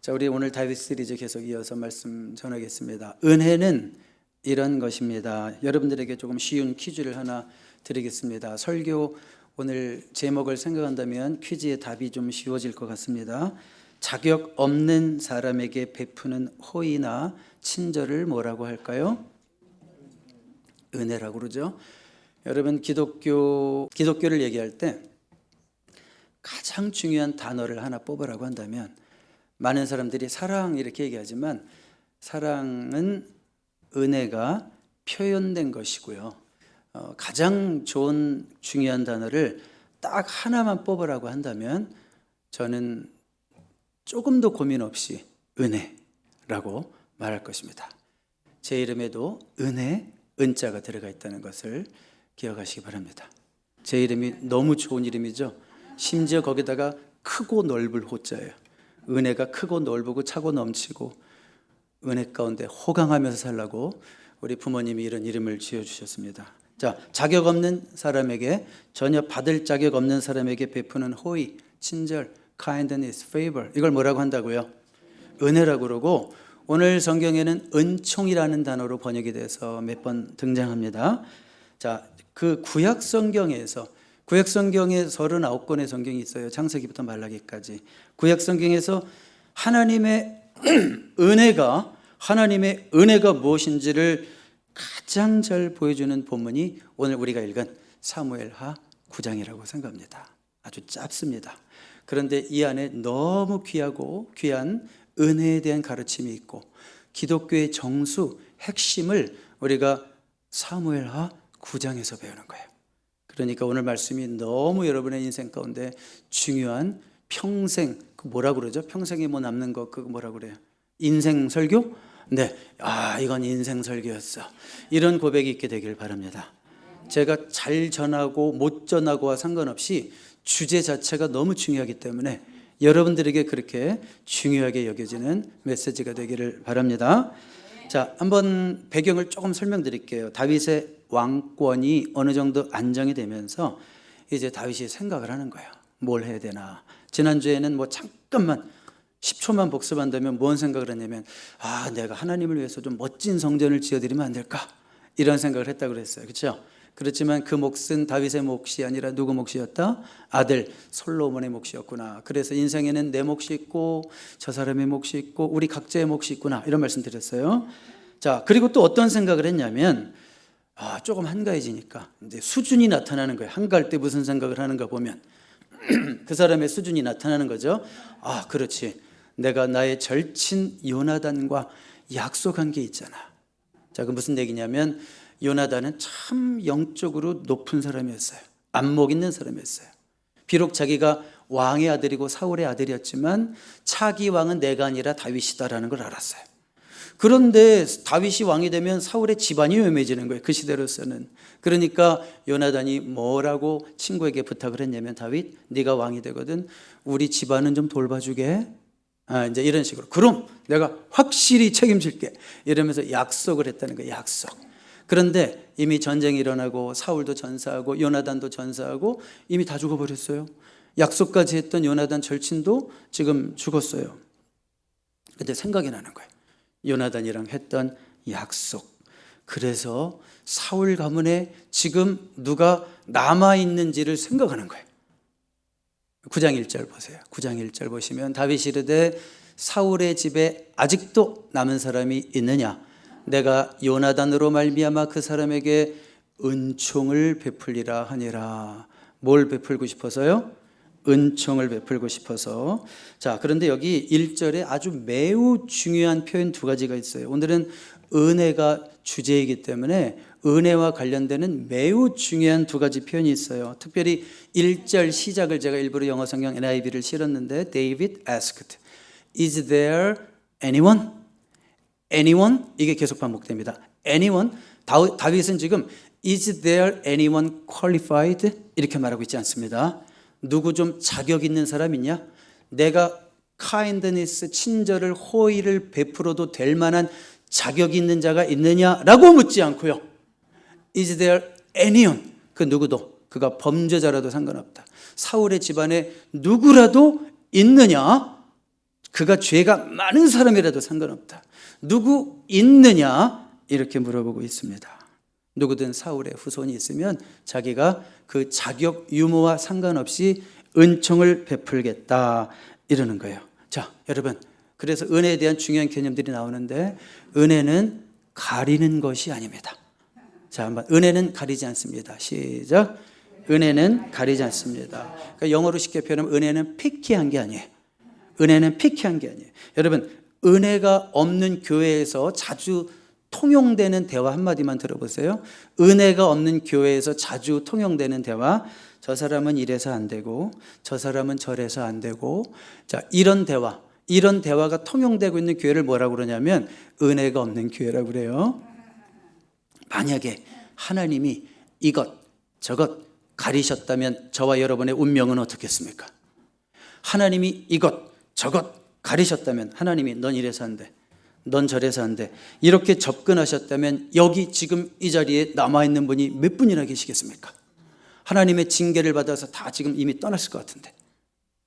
자, 우리 오늘 다윗 시리즈 계속 이어서 말씀 전하겠습니다. 은혜는 이런 것입니다. 여러분들에게 조금 쉬운 퀴즈를 하나 드리겠습니다. 설교 오늘 제목을 생각한다면 퀴즈의 답이 좀 쉬워질 것 같습니다. 자격 없는 사람에게 베푸는 호의나 친절을 뭐라고 할까요? 은혜라고 그러죠. 여러분, 기독교를 얘기할 때 가장 중요한 단어를 하나 뽑으라고 한다면 많은 사람들이 사랑 이렇게 얘기하지만 사랑은 은혜가 표현된 것이고요. 가장 좋은 중요한 단어를 딱 하나만 뽑으라고 한다면 저는 조금 더 고민 없이 은혜라고 말할 것입니다. 제 이름에도 은혜, 은자가 들어가 있다는 것을 기억하시기 바랍니다. 제 이름이 너무 좋은 이름이죠. 심지어 거기다가 크고 넓을 호자예요. 은혜가 크고 넓고 차고 넘치고 은혜 가운데 호강하면서 살라고 우리 부모님이 이런 이름을 지어주셨습니다. 자, 자격 없는 사람에게, 전혀 받을 자격 없는 사람에게 베푸는 호의, 친절, kindness, favor, 이걸 뭐라고 한다고요? 은혜라고 그러고, 오늘 성경에는 은총이라는 단어로 번역이 돼서 몇 번 등장합니다. 자, 그 구약 성경에 39권의 성경이 있어요. 창세기부터 말라기까지. 구약 성경에서 하나님의 은혜가 무엇인지를 가장 잘 보여주는 본문이 오늘 우리가 읽은 사무엘하 9장이라고 생각합니다. 아주 짧습니다. 그런데 이 안에 너무 귀하고 귀한 은혜에 대한 가르침이 있고 기독교의 정수, 핵심을 우리가 사무엘하 9장에서 배우는 거예요. 그러니까 오늘 말씀이 너무 여러분의 인생 가운데 중요한 평생, 뭐라고 그러죠? 평생에 뭐 남는 거, 그거 뭐라고 그래요? 인생 설교? 네. 이건 인생 설교였어. 이런 고백이 있게 되길 바랍니다. 제가 잘 전하고 못 전하고와 상관없이 주제 자체가 너무 중요하기 때문에 여러분들에게 그렇게 중요하게 여겨지는 메시지가 되기를 바랍니다. 자, 한번 배경을 조금 설명드릴게요. 다윗의 왕권이 어느 정도 안정이 되면서 이제 다윗이 생각을 하는 거예요. 뭘 해야 되나. 지난주에는 뭐 잠깐만 10초만 복습한다면 뭔 생각을 했냐면 내가 하나님을 위해서 좀 멋진 성전을 지어드리면 안 될까? 이런 생각을 했다고 그랬어요. 그렇죠? 그렇지만 그 몫은 다윗의 몫이 아니라 누구 몫이었다? 아들 솔로몬의 몫이었구나. 그래서 인생에는 내 몫이 있고 저 사람의 몫이 있고 우리 각자의 몫이 있구나. 이런 말씀 드렸어요. 자, 그리고 또 어떤 생각을 했냐면 조금 한가해지니까 이제 수준이 나타나는 거예요. 한가할 때 무슨 생각을 하는가 보면 그 사람의 수준이 나타나는 거죠. 그렇지. 내가 나의 절친 요나단과 약속한 게 있잖아. 자, 그 무슨 얘기냐면 요나단은 참 영적으로 높은 사람이었어요. 안목 있는 사람이었어요. 비록 자기가 왕의 아들이고 사울의 아들이었지만 차기 왕은 내가 아니라 다윗이다라는 걸 알았어요. 그런데 다윗이 왕이 되면 사울의 집안이 위험해지는 거예요. 그 시대로서는. 그러니까 요나단이 뭐라고 친구에게 부탁을 했냐면 다윗, 네가 왕이 되거든 우리 집안은 좀 돌봐주게. 이제 이런 식으로. 그럼 내가 확실히 책임질게. 이러면서 약속을 했다는 거예요. 약속. 그런데 이미 전쟁이 일어나고 사울도 전사하고 요나단도 전사하고 이미 다 죽어버렸어요. 약속까지 했던 요나단 절친도 지금 죽었어요. 근데 생각이 나는 거예요. 요나단이랑 했던 약속. 그래서 사울 가문에 지금 누가 남아있는지를 생각하는 거예요. 9장 1절 보세요. 9장 1절 보시면 다윗이 이르되 사울의 집에 아직도 남은 사람이 있느냐? 내가 요나단으로 말미암아 그 사람에게 은총을 베풀리라 하니라. 뭘 베풀고 싶어서요? 은총을 베풀고 싶어서. 자, 그런데 여기 1절에 아주 매우 중요한 표현 두 가지가 있어요. 오늘은 은혜가 주제이기 때문에 은혜와 관련되는 매우 중요한 두 가지 표현이 있어요. 특별히 1절 시작을 제가 일부러 영어 성경 NIV를 실었는데 David asked, Is there anyone? Anyone? 이게 계속 반복됩니다. Anyone? 다윗은 지금 Is there anyone qualified? 이렇게 말하고 있지 않습니다. 누구 좀 자격 있는 사람 있냐? 내가 kindness, 친절을, 호의를 베풀어도 될 만한 자격 있는 자가 있느냐라고 묻지 않고요. Is there anyone? 그 누구도, 그가 범죄자라도 상관없다. 사울의 집안에 누구라도 있느냐? 그가 죄가 많은 사람이라도 상관없다. 누구 있느냐? 이렇게 물어보고 있습니다. 누구든 사울의 후손이 있으면 자기가 그 자격 유무와 상관없이 은총을 베풀겠다 이러는 거예요. 자, 여러분, 그래서 은혜에 대한 중요한 개념들이 나오는데 은혜는 가리는 것이 아닙니다. 자, 한번 은혜는 가리지 않습니다. 시작. 은혜는 가리지 않습니다. 그러니까 영어로 쉽게 표현하면 은혜는 피키한 게 아니에요. 은혜는 피키한 게 아니에요. 여러분, 은혜가 없는 교회에서 자주 통용되는 대화 한마디만 들어보세요. 은혜가 없는 교회에서 자주 통용되는 대화, 저 사람은 이래서 안 되고 저 사람은 저래서 안 되고, 자, 이런 대화가 통용되고 있는 교회를 뭐라고 그러냐면 은혜가 없는 교회라고 그래요. 만약에 하나님이 이것 저것 가리셨다면 저와 여러분의 운명은 어떻겠습니까? 하나님이 이것 저것 가리셨다면 하나님이 넌 이래서 안 돼, 넌 저래서 안 돼, 이렇게 접근하셨다면 여기 지금 이 자리에 남아있는 분이 몇 분이나 계시겠습니까? 하나님의 징계를 받아서 다 지금 이미 떠났을 것 같은데,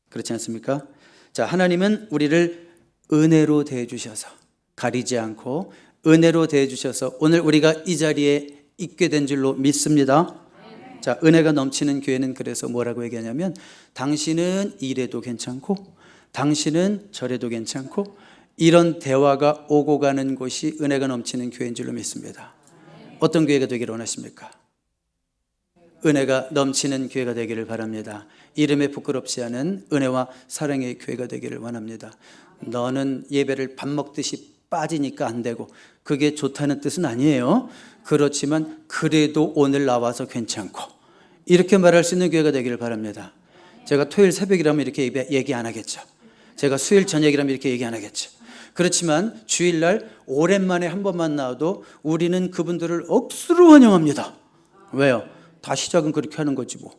그렇지 않습니까? 자, 하나님은 우리를 은혜로 대해주셔서 가리지 않고 은혜로 대해주셔서 오늘 우리가 이 자리에 있게 된 줄로 믿습니다. 자, 은혜가 넘치는 교회는 그래서 뭐라고 얘기하냐면 당신은 이래도 괜찮고 당신은 저래도 괜찮고, 이런 대화가 오고 가는 곳이 은혜가 넘치는 교회인 줄로 믿습니다. 어떤 교회가 되기를 원하십니까? 은혜가 넘치는 교회가 되기를 바랍니다. 이름에 부끄럽지 않은 은혜와 사랑의 교회가 되기를 원합니다. 너는 예배를 밥 먹듯이 빠지니까 안 되고 그게 좋다는 뜻은 아니에요. 그렇지만 그래도 오늘 나와서 괜찮고, 이렇게 말할 수 있는 교회가 되기를 바랍니다. 제가 토요일 새벽이라면 이렇게 얘기 안 하겠죠. 제가 수요일 저녁이라면 이렇게 얘기 안 하겠죠. 그렇지만 주일날 오랜만에 한 번만 나와도 우리는 그분들을 억수로 환영합니다. 왜요? 다 시작은 그렇게 하는 거지 뭐.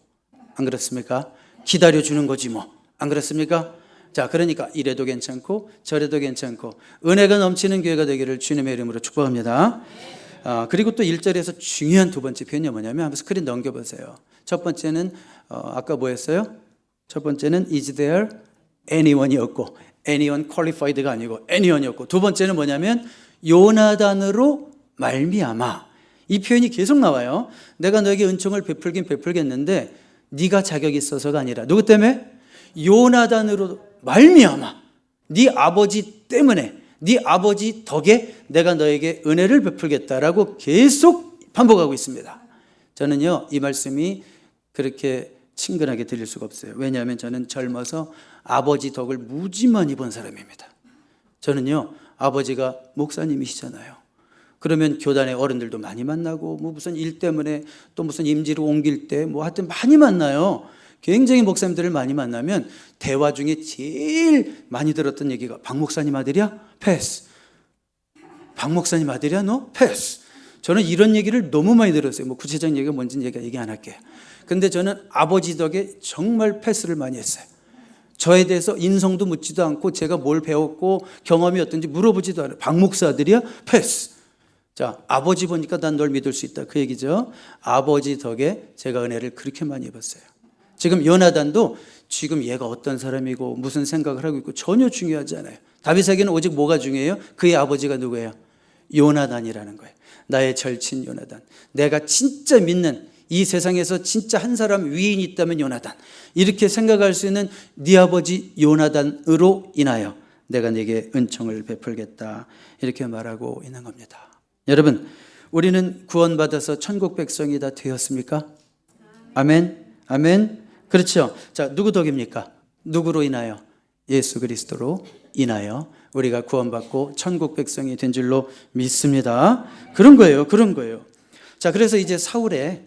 안 그렇습니까? 기다려주는 거지 뭐. 안 그렇습니까? 자, 그러니까 이래도 괜찮고 저래도 괜찮고 은혜가 넘치는 교회가 되기를 주님의 이름으로 축복합니다. 그리고 또 1절에서 중요한 두 번째 표현이 뭐냐면 한번 스크린 넘겨보세요. 첫 번째는 아까 뭐였어요? 첫 번째는 is there anyone이었고, anyone qualified가 아니고 anyone이었고, 두 번째는 뭐냐면 요나단으로 말미암아. 이 표현이 계속 나와요. 내가 너에게 은총을 베풀긴 베풀겠는데 네가 자격이 있어서가 아니라 누구 때문에? 요나단으로 말미암아. 네 아버지 때문에, 네 아버지 덕에 내가 너에게 은혜를 베풀겠다라고 계속 반복하고 있습니다. 저는요, 이 말씀이 그렇게 친근하게 들릴 수가 없어요. 왜냐하면 저는 젊어서 아버지 덕을 무지 많이 본 사람입니다. 저는요, 아버지가 목사님이시잖아요. 그러면 교단의 어른들도 많이 만나고 뭐 무슨 일 때문에 또 무슨 임지로 옮길 때 뭐 하여튼 많이 만나요. 굉장히 목사님들을 많이 만나면 대화 중에 제일 많이 들었던 얘기가 박 목사님 아들이야? 패스. 박 목사님 아들이야 너? 패스. 저는 이런 얘기를 너무 많이 들었어요. 뭐 구체적인 얘기가 뭔지는 얘기 안 할게요. 근데 저는 아버지 덕에 정말 패스를 많이 했어요. 저에 대해서 인성도 묻지도 않고 제가 뭘 배웠고 경험이 어떤지 물어보지도 않아요. 박 목사 아들이야? 패스. 자, 아버지 보니까 난 널 믿을 수 있다, 그 얘기죠. 아버지 덕에 제가 은혜를 그렇게 많이 입었어요. 지금 요나단도 지금 얘가 어떤 사람이고 무슨 생각을 하고 있고 전혀 중요하지 않아요. 다윗에게는 오직 뭐가 중요해요? 그의 아버지가 누구예요? 요나단이라는 거예요. 나의 절친 요나단. 내가 진짜 믿는, 이 세상에서 진짜 한 사람 위인이 있다면 요나단. 이렇게 생각할 수 있는 네 아버지 요나단으로 인하여 내가 네게 은총을 베풀겠다, 이렇게 말하고 있는 겁니다. 여러분, 우리는 구원받아서 천국 백성이 다 되었습니까? 아멘, 아멘. 그렇죠. 자, 누구 덕입니까? 누구로 인하여? 예수 그리스도로 인하여 우리가 구원받고 천국 백성이 된 줄로 믿습니다. 그런 거예요, 그런 거예요. 자, 그래서 이제 사울의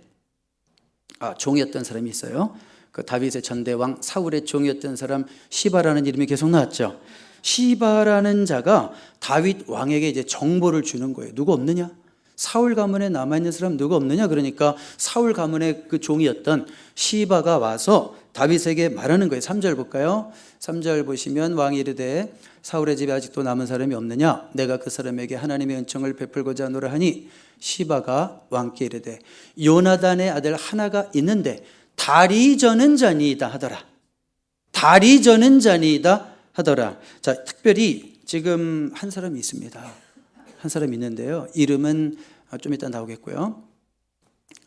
종이었던 사람이 있어요. 그 다윗의 전대왕 사울의 종이었던 사람 시바라는 이름이 계속 나왔죠. 시바라는 자가 다윗 왕에게 이제 정보를 주는 거예요. 누구 없느냐? 사울 가문에 남아있는 사람 누구 없느냐? 그러니까 사울 가문의 그 종이었던 시바가 와서 다윗에게 말하는 거예요. 3절 볼까요? 3절 보시면 왕이 이르되 사울의 집에 아직도 남은 사람이 없느냐? 내가 그 사람에게 하나님의 은총을 베풀고자 하노라 하니 시바가 왕께 이르되 요나단의 아들 하나가 있는데 다리 저는 자니이다 하더라. 다리 저는 자니이다 하더라. 자, 특별히 지금 한 사람이 있습니다. 한 사람이 있는데요. 이름은 좀 이따 나오겠고요.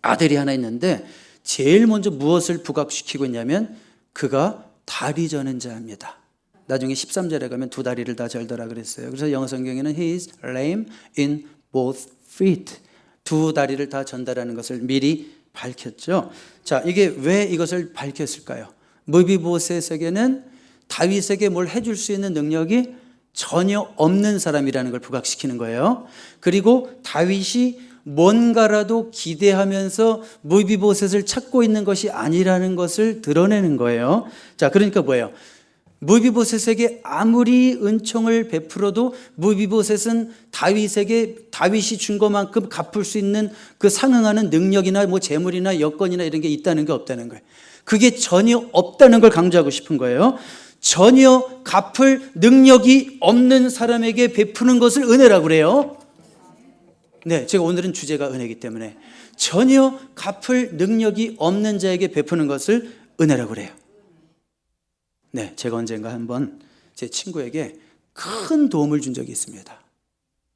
아들이 하나 있는데 제일 먼저 무엇을 부각시키고 있냐면 그가 다리 저는 자입니다. 나중에 13절에 가면 두 다리를 다 절더라 그랬어요. 그래서 영어 성경에는 he is lame in both feet. 두 다리를 다 전다라는 것을 미리 밝혔죠. 자, 이게 왜 이것을 밝혔을까요? 무비보셋에게는 다윗에게 뭘 해줄 수 있는 능력이 전혀 없는 사람이라는 걸 부각시키는 거예요. 그리고 다윗이 뭔가라도 기대하면서 무비보셋을 찾고 있는 것이 아니라는 것을 드러내는 거예요. 자, 그러니까 뭐예요? 무비보셋에게 아무리 은총을 베풀어도 무비보셋은 다윗이 준 것만큼 갚을 수 있는 그 상응하는 능력이나 뭐 재물이나 여건이나 이런 게 있다는 게 없다는 거예요. 그게 전혀 없다는 걸 강조하고 싶은 거예요. 전혀 갚을 능력이 없는 사람에게 베푸는 것을 은혜라고 그래요. 네, 제가 오늘은 주제가 은혜이기 때문에 전혀 갚을 능력이 없는 자에게 베푸는 것을 은혜라고 그래요. 네, 제가 언젠가 한번 제 친구에게 큰 도움을 준 적이 있습니다.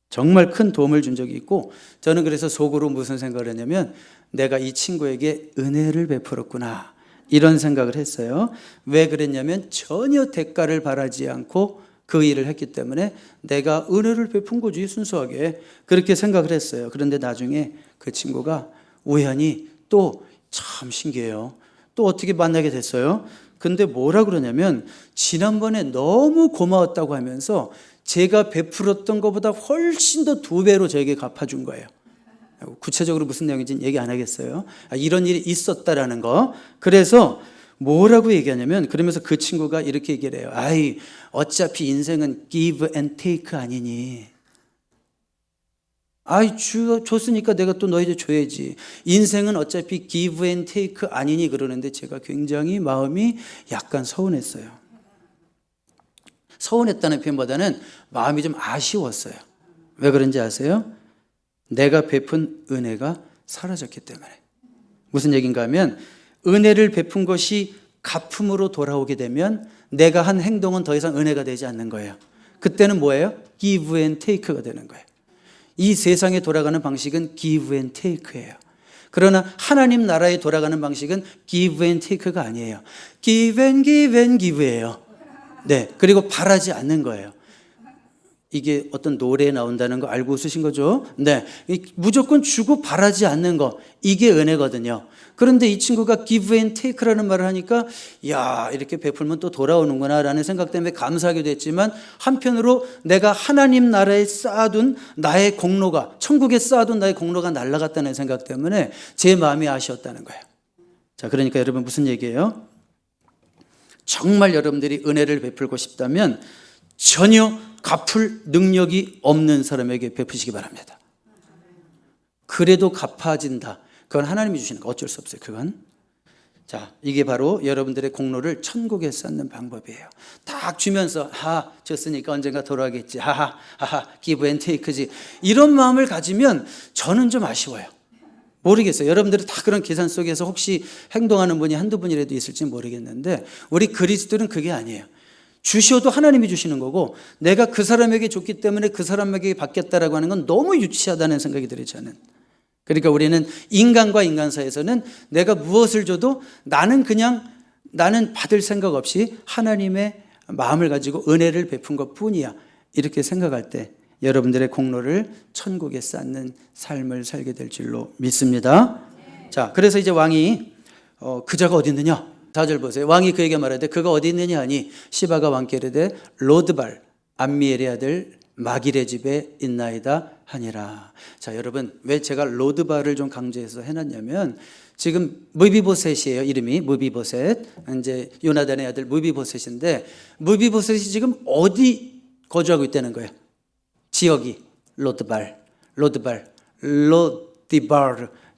정말 큰 도움을 준 적이 있고 저는 그래서 속으로 무슨 생각을 했냐면 내가 이 친구에게 은혜를 베풀었구나 이런 생각을 했어요. 왜 그랬냐면 전혀 대가를 바라지 않고 그 일을 했기 때문에 내가 은혜를 베푼 거지 순수하게 그렇게 생각을 했어요. 그런데 나중에 그 친구가 우연히 또 참 신기해요. 또 어떻게 만나게 됐어요. 근데 뭐라 그러냐면 지난번에 너무 고마웠다고 하면서 제가 베풀었던 것보다 훨씬 더 2배로 저에게 갚아준 거예요. 구체적으로 무슨 내용인지 얘기 안 하겠어요. 이런 일이 있었다라는 거. 그래서 뭐라고 얘기하냐면 그러면서 그 친구가 이렇게 얘기를 해요. 아이, 어차피 인생은 give and take 아니니. 아이, 줬으니까 내가 또 너희들 줘야지. 인생은 어차피 give and take 아니니 그러는데 제가 굉장히 마음이 약간 서운했어요. 서운했다는 표현보다는 마음이 좀 아쉬웠어요. 왜 그런지 아세요? 내가 베푼 은혜가 사라졌기 때문에. 무슨 얘기인가 하면 은혜를 베푼 것이 갚음으로 돌아오게 되면 내가 한 행동은 더 이상 은혜가 되지 않는 거예요. 그때는 뭐예요? give and take가 되는 거예요. 이 세상에 돌아가는 방식은 give and take예요. 그러나 하나님 나라에 돌아가는 방식은 give and take가 아니에요. give and give and give예요. 네, 그리고 바라지 않는 거예요. 이게 어떤 노래에 나온다는 거 알고 웃으신 거죠? 네, 무조건 주고 바라지 않는 거 이게 은혜거든요. 그런데 이 친구가 give and take라는 말을 하니까 야, 이렇게 베풀면 또 돌아오는구나 라는 생각 때문에 감사하기도 했지만 한편으로 내가 하나님 나라에 쌓아둔 나의 공로가 천국에 쌓아둔 나의 공로가 날아갔다는 생각 때문에 제 마음이 아쉬웠다는 거예요. 자, 그러니까 여러분 무슨 얘기예요? 정말 여러분들이 은혜를 베풀고 싶다면 전혀 갚을 능력이 없는 사람에게 베푸시기 바랍니다. 그래도 갚아진다. 그건 하나님이 주시는 거 어쩔 수 없어요. 그건. 자, 이게 바로 여러분들의 공로를 천국에 쌓는 방법이에요. 딱 주면서 줬으니까 언젠가 돌아가겠지. give and take지. 이런 마음을 가지면 저는 좀 아쉬워요. 모르겠어요. 여러분들이 다 그런 계산 속에서 혹시 행동하는 분이 한두 분이라도 있을지 모르겠는데 우리 그리스도는 그게 아니에요. 주셔도 하나님이 주시는 거고 내가 그 사람에게 줬기 때문에 그 사람에게 받겠다라고 하는 건 너무 유치하다는 생각이 들어요. 저는. 그러니까 우리는 인간과 인간 사이에서는 내가 무엇을 줘도 나는 받을 생각 없이 하나님의 마음을 가지고 은혜를 베푼 것 뿐이야. 이렇게 생각할 때 여러분들의 공로를 천국에 쌓는 삶을 살게 될 줄로 믿습니다. 자, 그래서 이제 왕이 그자가 어디 있느냐? 4절 보세요. 왕이 그에게 말하되 그가 어디 있느냐 하니 시바가 왕께 이르되 로드발 암미엘의 아들 마길의 집에 있나이다 하니라. 자, 여러분 왜 제가 로드발을 좀 강조해서 해놨냐면 지금 무비보셋이에요. 이름이 무비보셋. 이제 요나단의 아들 무비보셋인데 무비보셋이 지금 어디 거주하고 있다는 거예요? 지역이 로드발.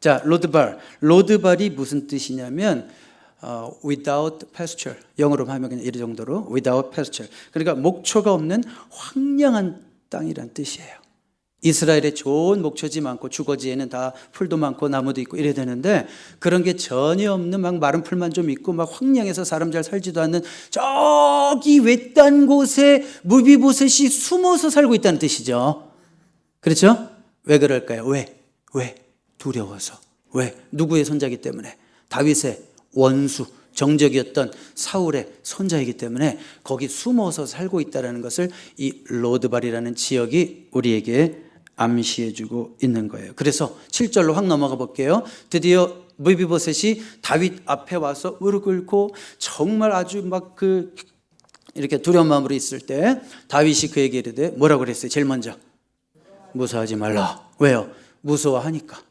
자, 로드발이 무슨 뜻이냐면 without pasture. 영어로 하면 그냥 이런 정도로 without pasture. 그러니까 목초가 없는 황량한 땅이란 뜻이에요. 이스라엘에 좋은 목초지 많고 주거지에는 다 풀도 많고 나무도 있고 이래야 되는데 그런 게 전혀 없는 막 마른 풀만 좀 있고 막 황량해서 사람 잘 살지도 않는 저기 외딴 곳에 무비보셋이 숨어서 살고 있다는 뜻이죠. 그렇죠? 왜 그럴까요? 왜? 두려워서. 왜? 누구의 손자이기 때문에? 다윗의 원수, 정적이었던 사울의 손자이기 때문에 거기 숨어서 살고 있다는 것을 이 로드발이라는 지역이 우리에게 암시해주고 있는 거예요. 그래서 7절로 확 넘어가 볼게요. 드디어 무비보셋이 다윗 앞에 와서 무릎 꿇고 정말 아주 막 이렇게 두려운 마음으로 있을 때 다윗이 그에게 이르되 뭐라고 그랬어요? 제일 먼저 무서워하지 말라. 왜요? 무서워하니까.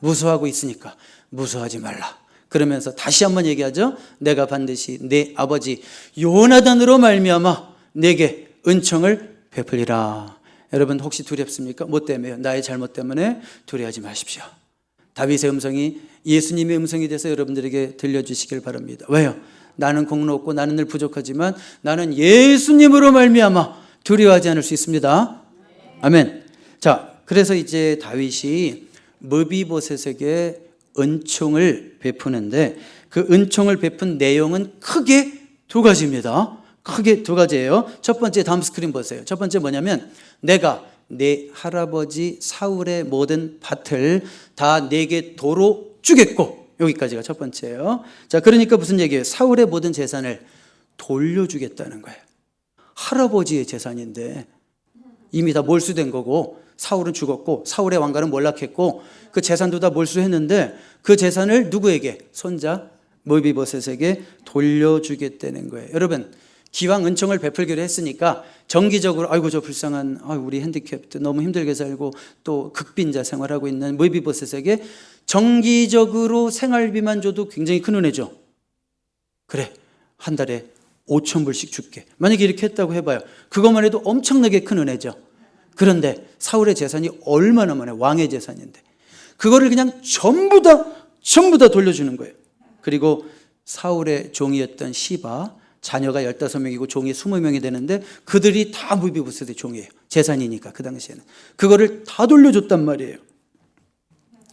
무서워하고 있으니까 무서워하지 말라. 그러면서 다시 한번 얘기하죠. 내가 반드시 내 아버지 요나단으로 말미암아 내게 은총을 베풀리라. 여러분 혹시 두렵습니까? 뭐 때문에요? 나의 잘못 때문에 두려워하지 마십시오. 다윗의 음성이 예수님의 음성이 돼서 여러분들에게 들려주시길 바랍니다. 왜요? 나는 공로 없고 나는 늘 부족하지만 나는 예수님으로 말미암아 두려워하지 않을 수 있습니다. 아멘. 자, 그래서 이제 다윗이 무비보셋에게 은총을 베푸는데 그 은총을 베푼 내용은 크게 두 가지입니다. 크게 두 가지예요. 첫 번째, 다음 스크린 보세요. 첫 번째 뭐냐면 내가 내 할아버지 사울의 모든 밭을 다 내게 도로 주겠고, 여기까지가 첫 번째예요. 자, 그러니까 무슨 얘기예요? 사울의 모든 재산을 돌려주겠다는 거예요. 할아버지의 재산인데 이미 다 몰수된 거고 사울은 죽었고 사울의 왕가는 몰락했고 그 재산도 다 몰수했는데 그 재산을 누구에게? 손자 무비보셋에게 돌려주겠다는 거예요. 여러분, 기왕 은총을 베풀기로 했으니까 정기적으로 아이고 저 불쌍한 우리 핸디캡트 너무 힘들게 살고 또 극빈자 생활하고 있는 무비보셋에게 정기적으로 생활비만 줘도 굉장히 큰 은혜죠. 그래, 한 달에 5,000불씩 줄게. 만약에 이렇게 했다고 해봐요. 그것만 해도 엄청나게 큰 은혜죠. 그런데 사울의 재산이 얼마나 많아요. 왕의 재산인데 그거를 그냥 전부 다 돌려주는 거예요. 그리고 사울의 종이었던 시바, 자녀가 15명이고 종이 20명이 되는데 그들이 다 무비보셋의 종이에요. 재산이니까 그 당시에는. 그거를 다 돌려줬단 말이에요.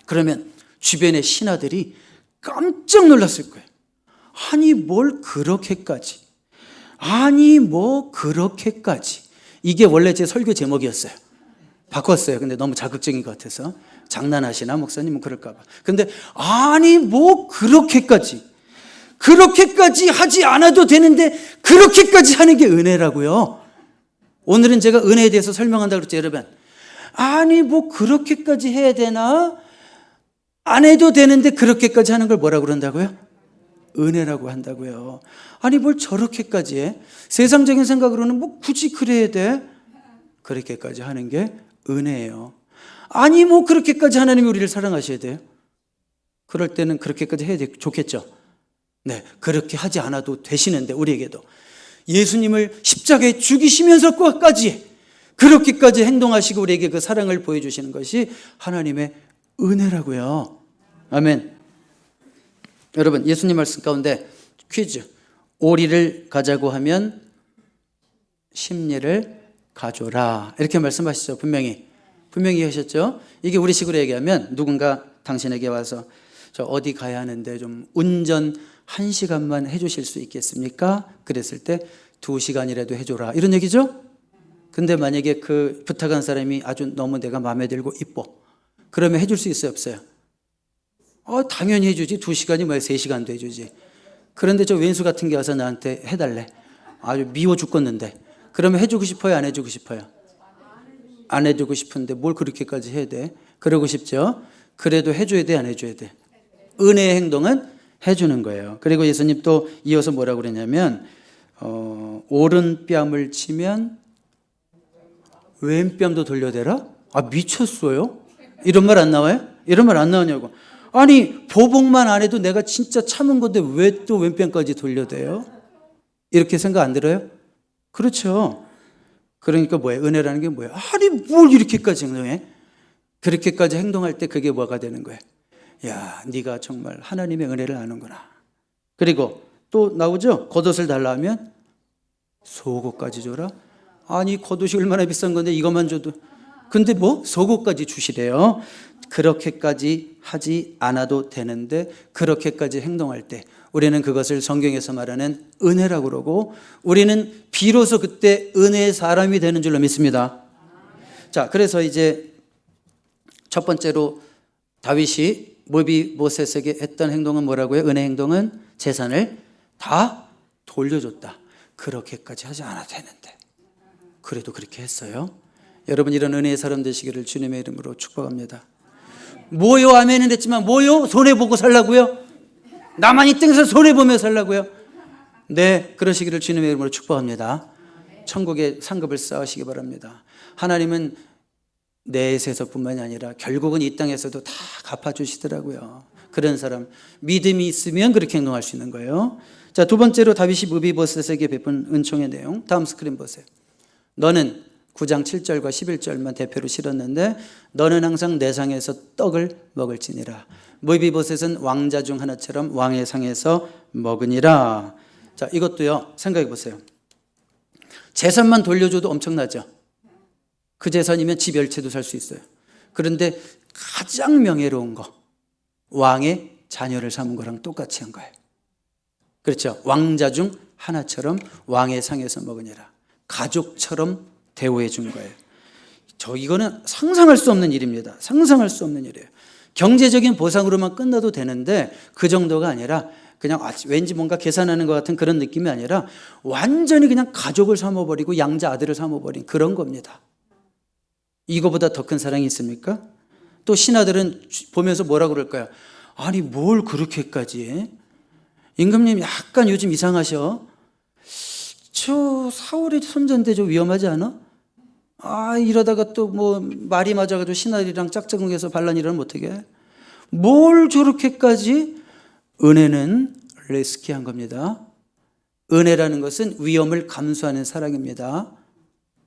그러면 주변의 신하들이 깜짝 놀랐을 거예요. 아니 뭘 그렇게까지, 이게 원래 제 설교 제목이었어요. 바꿨어요. 근데 너무 자극적인 것 같아서. 장난하시나 목사님은 그럴까 봐. 근데 아니 뭐 그렇게까지 하지 않아도 되는데 그렇게까지 하는 게 은혜라고요. 오늘은 제가 은혜에 대해서 설명한다고 그랬죠. 여러분, 아니 뭐 그렇게까지 해야 되나? 안 해도 되는데 그렇게까지 하는 걸 뭐라고 그런다고요? 은혜라고 한다고요. 아니 뭘 저렇게까지 해? 세상적인 생각으로는 뭐 굳이 그래야 돼? 그렇게까지 하는 게 은혜예요. 아니 뭐 그렇게까지 하나님이 우리를 사랑하셔야 돼요? 그럴 때는 그렇게까지 해야 좋겠죠. 네, 그렇게 하지 않아도 되시는데 우리에게도 예수님을 십자가에 죽이시면서까지 그렇게까지 행동하시고 우리에게 그 사랑을 보여주시는 것이 하나님의 은혜라고요. 아멘. 여러분, 예수님 말씀 가운데 퀴즈. 오리를 가자고 하면 십리를 가져라, 이렇게 말씀하시죠. 분명히 하셨죠. 이게 우리식으로 얘기하면 누군가 당신에게 와서 저 어디 가야 하는데 좀 운전 1시간만 해주실 수 있겠습니까? 그랬을 때 2시간이라도 해줘라, 이런 얘기죠. 근데 만약에 그 부탁한 사람이 아주 너무 내가 마음에 들고 이뻐, 그러면 해줄 수 있어요, 없어요? 당연히 해주지. 2시간이 뭐야, 3시간도 해주지. 그런데 저 왼수 같은 게 와서 나한테 해달래. 아주 미워 죽겠는데. 그러면 해주고 싶어요, 안 해주고 싶어요? 안 해주고 싶은데 뭘 그렇게까지 해야 돼? 그러고 싶죠? 그래도 해줘야 돼, 안 해줘야 돼? 은혜의 행동은 해주는 거예요. 그리고 예수님 또 이어서 뭐라고 그러냐면 오른뺨을 치면 왼뺨도 돌려대라? 미쳤어요? 이런 말 안 나와요? 이런 말 안 나오냐고. 아니 보복만 안 해도 내가 진짜 참은 건데 왜 또 왼뺨까지 돌려대요? 이렇게 생각 안 들어요? 그렇죠. 그러니까 뭐예요? 은혜라는 게 뭐예요? 아니 뭘 이렇게까지 행동해? 그렇게까지 행동할 때 그게 뭐가 되는 거예요? 야, 네가 정말 하나님의 은혜를 아는구나. 그리고 또 나오죠? 겉옷을 달라 하면 속옷까지 줘라? 아니 겉옷이 얼마나 비싼 건데 이것만 줘도 근데 뭐 속옷까지 주시래요. 그렇게까지 하지 않아도 되는데 그렇게까지 행동할 때 우리는 그것을 성경에서 말하는 은혜라고 그러고 우리는 비로소 그때 은혜의 사람이 되는 줄로 믿습니다. 자, 그래서 이제 첫 번째로 다윗이 모비보셋에게 했던 행동은 뭐라고요? 은혜 행동은 재산을 다 돌려줬다. 그렇게까지 하지 않아도 되는데 그래도 그렇게 했어요. 여러분 이런 은혜의 사람 되시기를 주님의 이름으로 축복합니다. 뭐요? 아멘은 했지만 뭐요? 손해보고 살라고요? 나만 이 땅에서 손해보며 살라고요? 네, 그러시기를 주님의 이름으로 축복합니다. 천국의 상급을 쌓으시기 바랍니다. 하나님은 내세에서뿐만이 아니라 결국은 이 땅에서도 다 갚아주시더라고요. 그런 사람 믿음이 있으면 그렇게 행동할 수 있는 거예요. 자, 두 번째로 다윗이 무비보셋에게 베푼 은총의 내용, 다음 스크린 보세요. 너는 9장 7절과 11절만 대표로 실었는데 너는 항상 내 상에서 떡을 먹을지니라. 무비보셋은 왕자 중 하나처럼 왕의 상에서 먹으니라. 자, 이것도요 생각해 보세요. 재산만 돌려줘도 엄청나죠. 그 재산이면 집 열채도 살 수 있어요. 그런데 가장 명예로운 거 왕의 자녀를 삼은 거랑 똑같이 한 거예요. 그렇죠. 왕자 중 하나처럼 왕의 상에서 먹으니라. 가족처럼 대우해 준 거예요. 이거는 상상할 수 없는 일입니다. 상상할 수 없는 일이에요. 경제적인 보상으로만 끝나도 되는데 그 정도가 아니라 그냥 왠지 뭔가 계산하는 것 같은 그런 느낌이 아니라 완전히 그냥 가족을 삼아버리고 양자 아들을 삼아버린 그런 겁니다. 이거보다 더 큰 사랑이 있습니까? 또 신하들은 보면서 뭐라고 그럴까요? 아니 뭘 그렇게까지 해? 임금님 약간 요즘 이상하셔. 저 사울의 손자인데 저 위험하지 않아? 이러다가 또 뭐 말이 맞아가지고 신하들이랑 짝짝꿍해서 반란 일어나면 어떡해? 뭘 저렇게까지? 은혜는 레스키한 겁니다. 은혜라는 것은 위험을 감수하는 사랑입니다.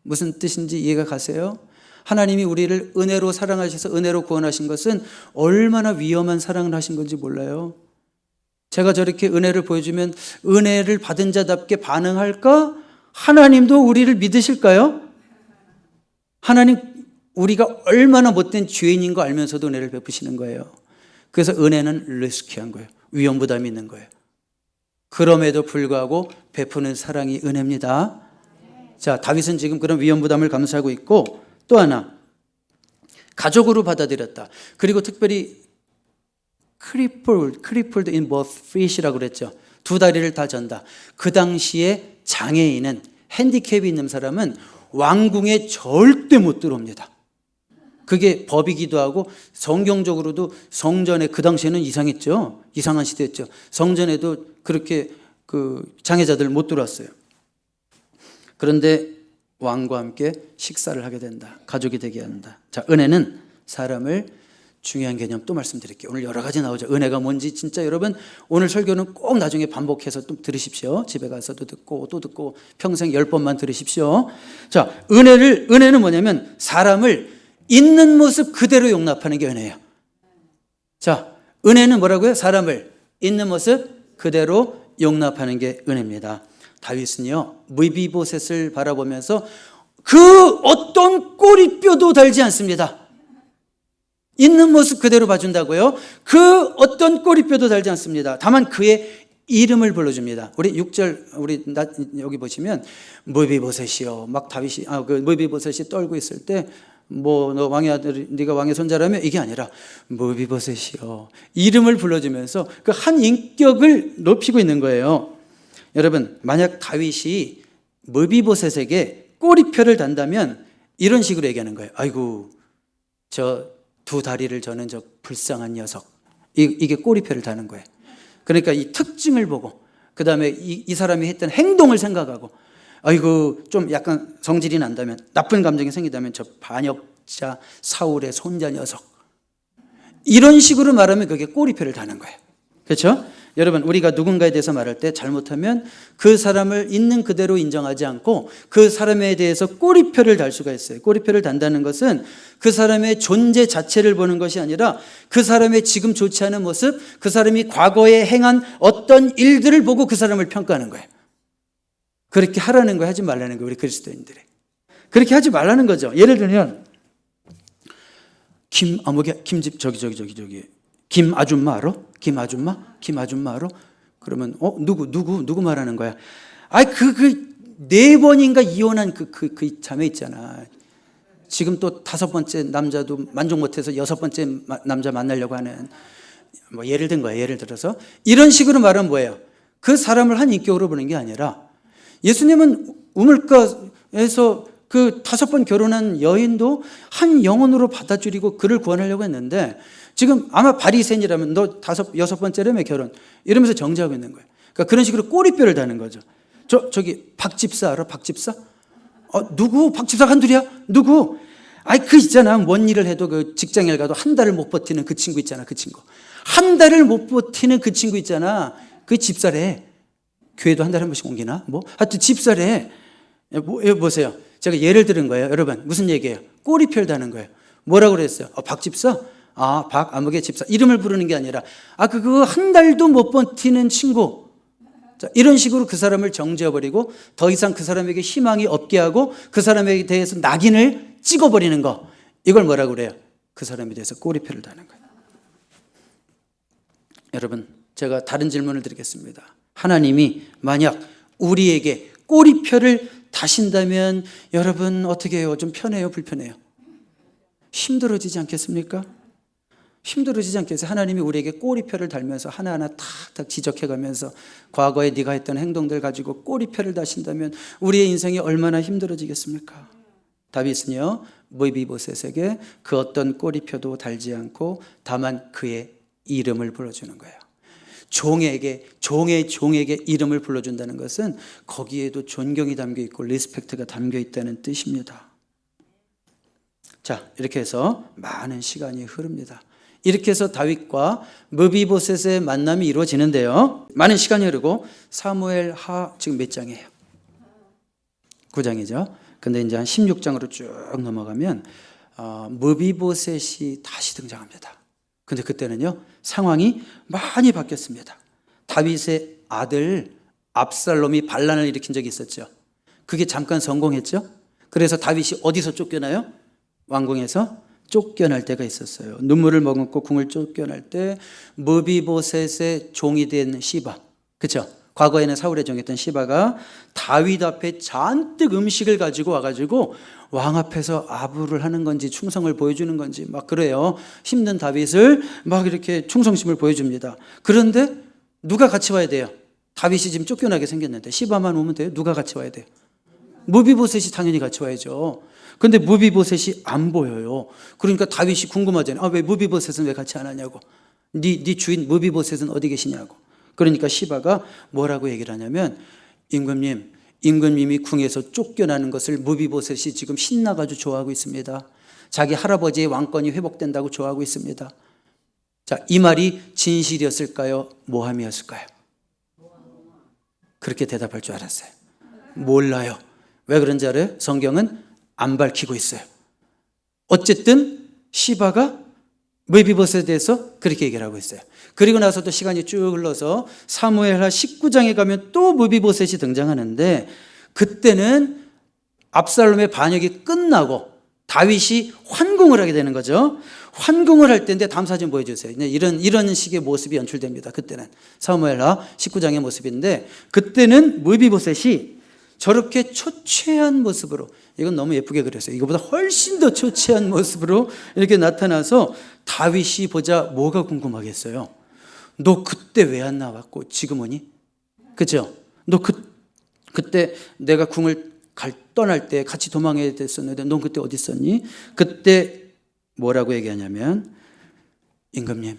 무슨 뜻인지 이해가 가세요? 하나님이 우리를 은혜로 사랑하셔서 은혜로 구원하신 것은 얼마나 위험한 사랑을 하신 건지 몰라요. 제가 저렇게 은혜를 보여주면 은혜를 받은 자답게 반응할까? 하나님도 우리를 믿으실까요? 하나님 우리가 얼마나 못된 죄인인 거 알면서도 은혜를 베푸시는 거예요. 그래서 은혜는 레스키한 거예요. 위험 부담이 있는 거예요. 그럼에도 불구하고 베푸는 사랑이 은혜입니다. 자, 다윗은 지금 그런 위험 부담을 감수하고 있고 또 하나 가족으로 받아들였다. 그리고 특별히 crippled in both feet이라고 그랬죠. 두 다리를 다 전다. 그 당시에 장애인은 핸디캡이 있는 사람은 왕궁에 절대 못 들어옵니다. 그게 법이기도 하고 성경적으로도 성전에 그 당시에는 이상했죠. 이상한 시대였죠. 성전에도 그렇게 장애자들 못 들어왔어요. 그런데 왕과 함께 식사를 하게 된다. 가족이 되게 한다. 자, 은혜는 사람을 중요한 개념 또 말씀드릴게요. 오늘 여러 가지 나오죠. 은혜가 뭔지 진짜 여러분 오늘 설교는 꼭 나중에 반복해서 또 들으십시오. 집에 가서도 듣고 또 듣고 평생 10번만 들으십시오. 자, 은혜는 뭐냐면 사람을 있는 모습 그대로 용납하는 게 은혜예요. 자, 은혜는 뭐라고요? 사람을 있는 모습 그대로 용납하는 게 은혜입니다. 다윗은요 무비보셋을 바라보면서 그 어떤 꼬리뼈도 달지 않습니다. 있는 모습 그대로 봐준다고요? 그 어떤 꼬리뼈도 달지 않습니다. 다만 그의 이름을 불러줍니다. 우리 6절 여기 보시면 무비보셋이요 막 다윗이 무비보셋이 떨고 있을 때 뭐 너 왕의 아들 네가 왕의 손자라며 이게 아니라 무비보셋이요 이름을 불러주면서 그 한 인격을 높이고 있는 거예요. 여러분 만약 다윗이 무비보셋에게 꼬리표를 단다면 이런 식으로 얘기하는 거예요. 아이고 저 두 다리를 저는 저 불쌍한 녀석 이게 꼬리표를 다는 거예요. 그러니까 이 특징을 보고 그 다음에 이 사람이 했던 행동을 생각하고 아이고 좀 약간 성질이 난다면 나쁜 감정이 생기다면 저 반역자 사울의 손자 녀석 이런 식으로 말하면 그게 꼬리표를 다는 거예요. 그렇죠? 여러분 우리가 누군가에 대해서 말할 때 잘못하면 그 사람을 있는 그대로 인정하지 않고 그 사람에 대해서 꼬리표를 달 수가 있어요. 꼬리표를 단다는 것은 그 사람의 존재 자체를 보는 것이 아니라 그 사람의 지금 좋지 않은 모습, 그 사람이 과거에 행한 어떤 일들을 보고 그 사람을 평가하는 거예요. 그렇게 하라는 거예요. 하지 말라는 거예요. 우리 그리스도인들이. 그렇게 하지 말라는 거죠. 예를 들면 김아무개 김집 저기 김아줌마 알아? 김아줌마 알아? 그러면 누구 말하는 거야? 아이 네 번인가 이혼한 그 자매 있잖아. 지금 또 5번째 남자도 만족 못해서 6번째 남자 만나려고 하는, 뭐 예를 든 거야. 예를 들어서 이런 식으로 말하면 뭐예요? 그 사람을 한 인격으로 보는 게 아니라, 예수님은 우물가에서 그 5번 결혼한 여인도 한 영혼으로 받아들이고 그를 구원하려고 했는데, 지금 아마 바리새인이라면 너 6번째라며 결혼 이러면서 정죄하고 있는 거예요. 그러니까 그런 식으로 꼬리뼈를 다는 거죠. 저기 박집사 알아? 박집사? 누구? 박집사가 한둘이야? 누구? 그 있잖아. 뭔 일을 해도 그 직장에 가도 한 달을 못 버티는 그 친구 있잖아. 그 친구. 한 달을 못 버티는 그 친구 있잖아. 그 집사래. 교회도 한 달에 한 번씩 옮기나? 하여튼 집사래. 보세요. 제가 예를 들은 거예요. 여러분, 무슨 얘기예요? 꼬리표를 다는 거예요. 뭐라고 그랬어요? 박집사? 박아무개 집사. 이름을 부르는 게 아니라, 그거 한 달도 못 버티는 친구. 자, 이런 식으로 그 사람을 정죄해버리고 더 이상 그 사람에게 희망이 없게 하고 그 사람에 대해서 낙인을 찍어버리는 거. 이걸 뭐라고 그래요? 그 사람에 대해서 꼬리표를 다는 거예요. 여러분, 제가 다른 질문을 드리겠습니다. 하나님이 만약 우리에게 꼬리표를 다신다면 여러분 어떻게 해요? 좀 편해요? 불편해요? 힘들어지지 않겠습니까? 힘들어지지 않겠어요? 하나님이 우리에게 꼬리표를 달면서 하나하나 탁탁 지적해가면서 과거에 네가 했던 행동들 가지고 꼬리표를 다신다면 우리의 인생이 얼마나 힘들어지겠습니까? 다윗은요, 무비보셋에게 그 어떤 꼬리표도 달지 않고 다만 그의 이름을 불러주는 거예요. 종에게 이름을 불러준다는 것은 거기에도 존경이 담겨 있고 리스펙트가 담겨 있다는 뜻입니다. 자, 이렇게 해서 많은 시간이 흐릅니다. 이렇게 해서 다윗과 무비보셋의 만남이 이루어지는데요. 많은 시간이 흐르고 사무엘하 지금 몇 장이에요? 9장이죠. 근데 이제 한 16장으로 쭉 넘어가면 무비보셋이 다시 등장합니다. 근데 그때는요, 상황이 많이 바뀌었습니다. 다윗의 아들 압살롬이 반란을 일으킨 적이 있었죠. 그게 잠깐 성공했죠. 그래서 다윗이 어디서 쫓겨나요? 왕궁에서 쫓겨날 때가 있었어요. 눈물을 머금고 궁을 쫓겨날 때 무비보셋의 종이 된 시바, 그렇죠? 과거에는 사울의 종이었던 시바가 다윗 앞에 잔뜩 음식을 가지고 와가지고 왕 앞에서 아부를 하는 건지 충성을 보여주는 건지 막 그래요. 힘든 다윗을 막 이렇게 충성심을 보여줍니다. 그런데 누가 같이 와야 돼요? 다윗이 지금 쫓겨나게 생겼는데 시바만 오면 돼요? 누가 같이 와야 돼요? 무비보셋이 당연히 같이 와야죠. 근데 무비보셋이 안 보여요. 그러니까 다윗이 궁금하잖아요. 왜 무비보셋은 왜 같이 안 하냐고. 네 주인 무비보셋은 어디 계시냐고. 그러니까 시바가 뭐라고 얘기를 하냐면, 임금님이 궁에서 쫓겨나는 것을 무비보셋이 지금 신나가지고 좋아하고 있습니다. 자기 할아버지의 왕권이 회복된다고 좋아하고 있습니다. 자, 이 말이 진실이었을까요? 모함이었을까요? 그렇게 대답할 줄 알았어요. 몰라요. 왜 그런지 알아요? 성경은 안 밝히고 있어요. 어쨌든 시바가 무비보셋에 대해서 그렇게 얘기를 하고 있어요. 그리고 나서도 시간이 쭉 흘러서 사무엘하 19장에 가면 또 무비보셋이 등장하는데, 그때는 압살롬의 반역이 끝나고 다윗이 환궁을 하게 되는 거죠. 환궁을 할 때인데 다음 사진 보여주세요. 이런 식의 모습이 연출됩니다. 그때는 사무엘하 19장의 모습인데, 그때는 무비보셋이 저렇게 초췌한 모습으로, 이건 너무 예쁘게 그렸어요. 이거보다 훨씬 더 초췌한 모습으로 이렇게 나타나서 다윗이 보자 뭐가 궁금하겠어요? 너 그때 왜 안 나왔고 지금 오니? 그죠? 너 그때 내가 궁을 떠날 때 같이 도망해야 됐었는데 넌 그때 어디 있었니? 그때 뭐라고 얘기하냐면, 임금님,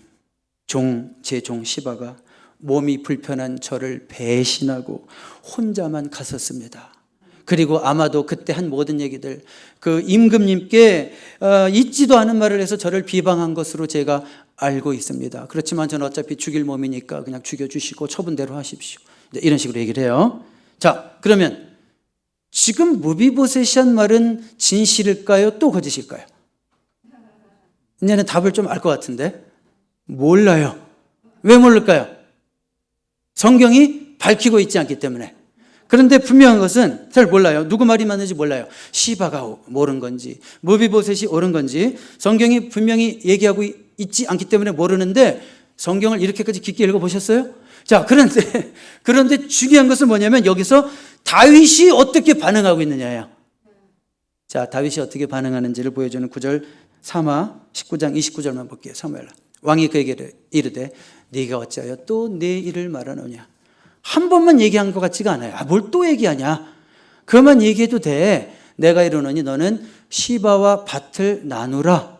제 종 시바가 몸이 불편한 저를 배신하고 혼자만 갔었습니다. 그리고 아마도 그때 한 모든 얘기들, 그 임금님께 있지도 않은 말을 해서 저를 비방한 것으로 제가 알고 있습니다. 그렇지만 저는 어차피 죽일 몸이니까 그냥 죽여주시고 처분대로 하십시오. 이런 식으로 얘기를 해요. 자, 그러면 지금 무비보셋이 한 말은 진실일까요? 또 거짓일까요? 이제는 답을 좀 알 것 같은데. 몰라요. 왜 모를까요? 성경이 밝히고 있지 않기 때문에. 그런데 분명한 것은 잘 몰라요. 누구 말이 맞는지 몰라요. 시바가 옳은 건지 무비보셋이 옳은 건지 성경이 분명히 얘기하고 있지 않기 때문에 모르는데 성경을 이렇게까지 깊게 읽어보셨어요? 자, 그런데 중요한 것은 뭐냐면 여기서 다윗이 어떻게 반응하고 있느냐예요. 자, 다윗이 어떻게 반응하는지를 보여주는 9절 3하 19장 29절만 볼게요. 사무엘 왕이 그에게 이르되 네가 어찌하여 또 내 일을 말하느냐. 한 번만 얘기한 것 같지가 않아요. 뭘 또 얘기하냐. 그만 얘기해도 돼. 내가 이르노니 너는 시바와 밭을 나누라.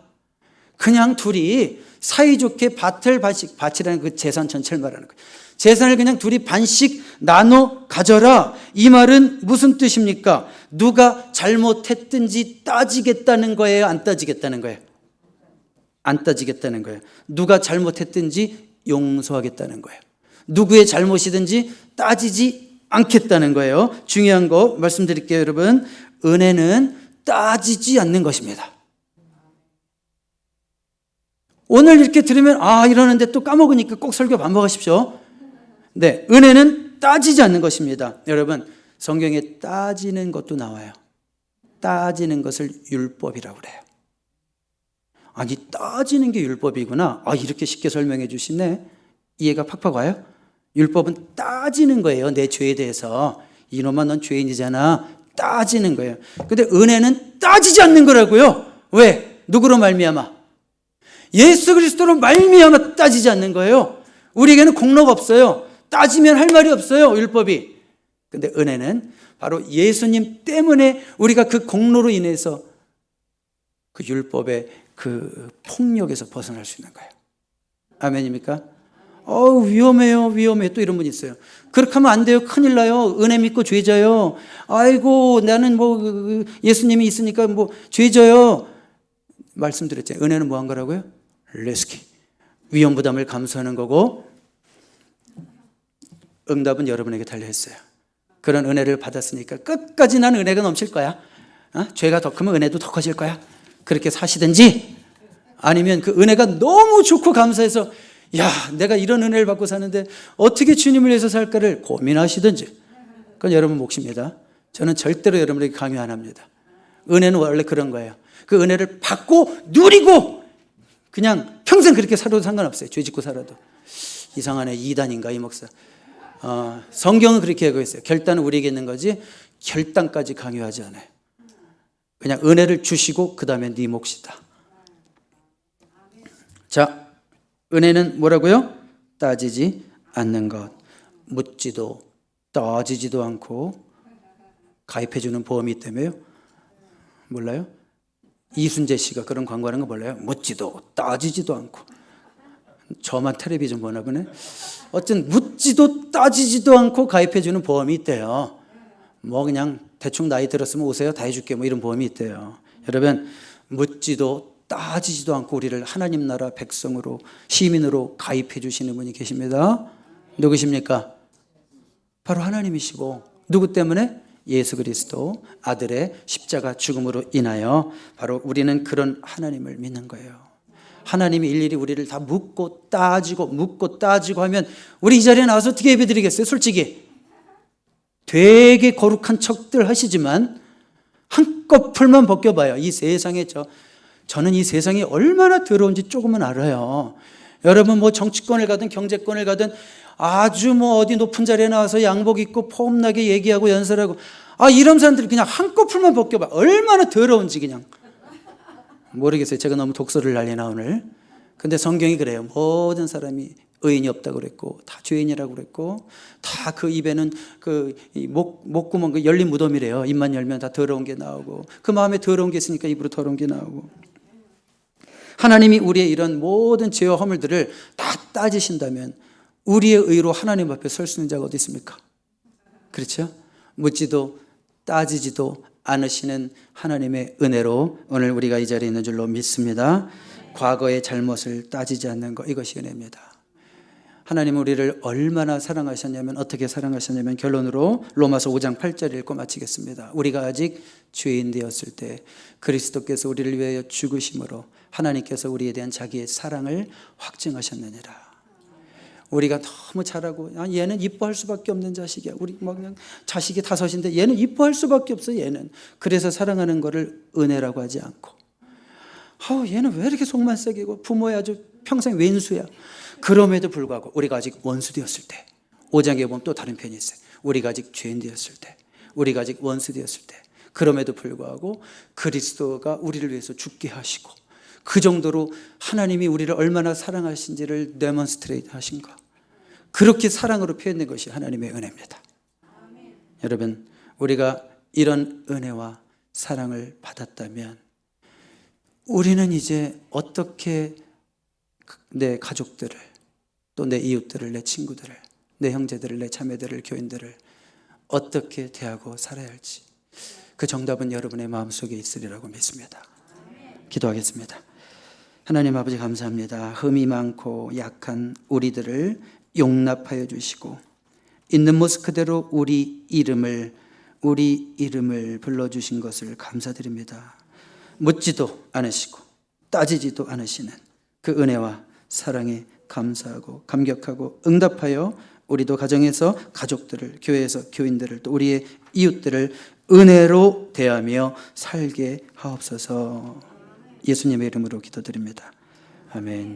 그냥 둘이 사이좋게 밭이라는 그 재산 전체를 말하는 거예요. 재산을 그냥 둘이 반씩 나눠 가져라. 이 말은 무슨 뜻입니까? 누가 잘못했든지 따지겠다는 거예요? 안 따지겠다는 거예요? 안 따지겠다는 거예요. 누가 잘못했든지 용서하겠다는 거예요. 누구의 잘못이든지 따지지 않겠다는 거예요. 중요한 거 말씀드릴게요, 여러분. 은혜는 따지지 않는 것입니다. 오늘 이렇게 들으면 이러는데 또 까먹으니까 꼭 설교 반복하십시오. 네, 은혜는 따지지 않는 것입니다. 여러분, 성경에 따지는 것도 나와요. 따지는 것을 율법이라고 그래요. 아니, 따지는 게 율법이구나. 이렇게 쉽게 설명해 주시네. 이해가 팍팍 와요? 율법은 따지는 거예요. 내 죄에 대해서. 이놈아, 넌 죄인이잖아. 따지는 거예요. 근데 은혜는 따지지 않는 거라고요. 왜? 누구로 말미암아? 예수 그리스도로 말미암아 따지지 않는 거예요. 우리에게는 공로가 없어요. 따지면 할 말이 없어요, 율법이. 근데 은혜는 바로 예수님 때문에 우리가 그 공로로 인해서 그 율법의 그 폭력에서 벗어날 수 있는 거예요. 아멘입니까? 위험해요. 또 이런 분이 있어요. 그렇게 하면 안 돼요. 큰일 나요. 은혜 믿고 죄져요. 아이고, 나는 예수님이 있으니까 죄져요. 말씀드렸잖아요. 은혜는 뭐 한 거라고요? 레스키. 위험 부담을 감수하는 거고, 응답은 여러분에게 달려있어요. 그런 은혜를 받았으니까 끝까지 난 은혜가 넘칠 거야. 죄가 더 크면 은혜도 더 커질 거야. 그렇게 사시든지, 아니면 그 은혜가 너무 좋고 감사해서 내가 이런 은혜를 받고 사는데 어떻게 주님을 위해서 살까를 고민하시든지, 그건 여러분 몫입니다. 저는 절대로 여러분에게 강요 안 합니다. 은혜는 원래 그런 거예요. 그 은혜를 받고 누리고 그냥 평생 그렇게 살아도 상관없어요. 죄 짓고 살아도. 이상하네. 2단인가 이 목사. 성경은 그렇게 하고 있어요. 결단은 우리에게 있는 거지 결단까지 강요하지 않아요. 그냥 은혜를 주시고 그 다음에 네 몫이다. 자, 은혜는 뭐라고요? 따지지 않는 것. 묻지도 따지지도 않고. 가입해 주는 보험이 있다며요? 몰라요? 이순재 씨가 그런 광고하는 거 몰라요? 묻지도 따지지도 않고. 저만 텔레비전 보나 보네. 어쨌든 묻지도 따지지도 않고 가입해 주는 보험이 있대요. 그냥 대충 나이 들었으면 오세요, 다 해줄게, 이런 보험이 있대요. 여러분, 묻지도 따지지도 않고 우리를 하나님 나라 백성으로, 시민으로 가입해 주시는 분이 계십니다. 누구십니까? 바로 하나님이시고, 누구 때문에? 예수 그리스도 아들의 십자가 죽음으로 인하여 바로 우리는 그런 하나님을 믿는 거예요. 하나님이 일일이 우리를 다 묻고 따지고 하면 우리 이 자리에 나와서 어떻게 예배드리겠어요? 솔직히 되게 거룩한 척들 하시지만 한꺼풀만 벗겨봐요. 이 세상에 저는 이 세상이 얼마나 더러운지 조금은 알아요. 여러분 정치권을 가든 경제권을 가든 아주 어디 높은 자리에 나와서 양복 입고 폼나게 얘기하고 연설하고 이런 사람들이 그냥 한꺼풀만 벗겨봐. 얼마나 더러운지 그냥. 모르겠어요. 제가 너무 독설을 날리나 오늘. 근데 성경이 그래요. 모든 사람이 의인이 없다고 그랬고 다 죄인이라고 그랬고 다 그 입에는 그 목구멍 그 열린 무덤이래요. 입만 열면 다 더러운 게 나오고 그 마음에 더러운 게 있으니까 입으로 더러운 게 나오고. 하나님이 우리의 이런 모든 죄와 허물들을 다 따지신다면 우리의 의로 하나님 앞에 설 수 있는 자가 어디 있습니까? 그렇죠? 묻지도 따지지도 않으시는 하나님의 은혜로 오늘 우리가 이 자리에 있는 줄로 믿습니다. 과거의 잘못을 따지지 않는 것, 이것이 은혜입니다. 하나님은 우리를 얼마나 사랑하셨냐면, 어떻게 사랑하셨냐면, 결론으로 로마서 5장 8절 읽고 마치겠습니다. 우리가 아직 죄인 되었을 때 그리스도께서 우리를 위하여 죽으심으로 하나님께서 우리에 대한 자기의 사랑을 확증하셨느니라. 우리가 너무 잘하고 얘는 이뻐할 수밖에 없는 자식이야. 우리 뭐 그냥 자식이 다섯인데 얘는 이뻐할 수밖에 없어. 얘는 그래서 사랑하는 거를 은혜라고 하지 않고 얘는 왜 이렇게 속만 썩이고 부모야 아주 평생 왼수야. 그럼에도 불구하고 우리가 아직 원수 되었을 때 5장에 보면 또 다른 편이 있어요. 우리가 아직 죄인 되었을 때, 우리가 아직 원수 되었을 때, 그럼에도 불구하고 그리스도가 우리를 위해서 죽게 하시고 그 정도로 하나님이 우리를 얼마나 사랑하신지를 데몬스트레이트 하신가. 그렇게 사랑으로 표현된 것이 하나님의 은혜입니다. 여러분, 우리가 이런 은혜와 사랑을 받았다면 우리는 이제 어떻게 내 가족들을, 또 내 이웃들을, 내 친구들을, 내 형제들을, 내 자매들을, 교인들을 어떻게 대하고 살아야 할지 그 정답은 여러분의 마음속에 있으리라고 믿습니다. 기도하겠습니다. 하나님 아버지 감사합니다. 흠이 많고 약한 우리들을 용납하여 주시고 있는 모습 그대로 우리 이름을 불러주신 것을 감사드립니다. 묻지도 않으시고 따지지도 않으시는 그 은혜와 사랑에 감사하고 감격하고 응답하여 우리도 가정에서 가족들을, 교회에서 교인들을, 또 우리의 이웃들을 은혜로 대하며 살게 하옵소서. 예수님의 이름으로 기도드립니다. 아멘.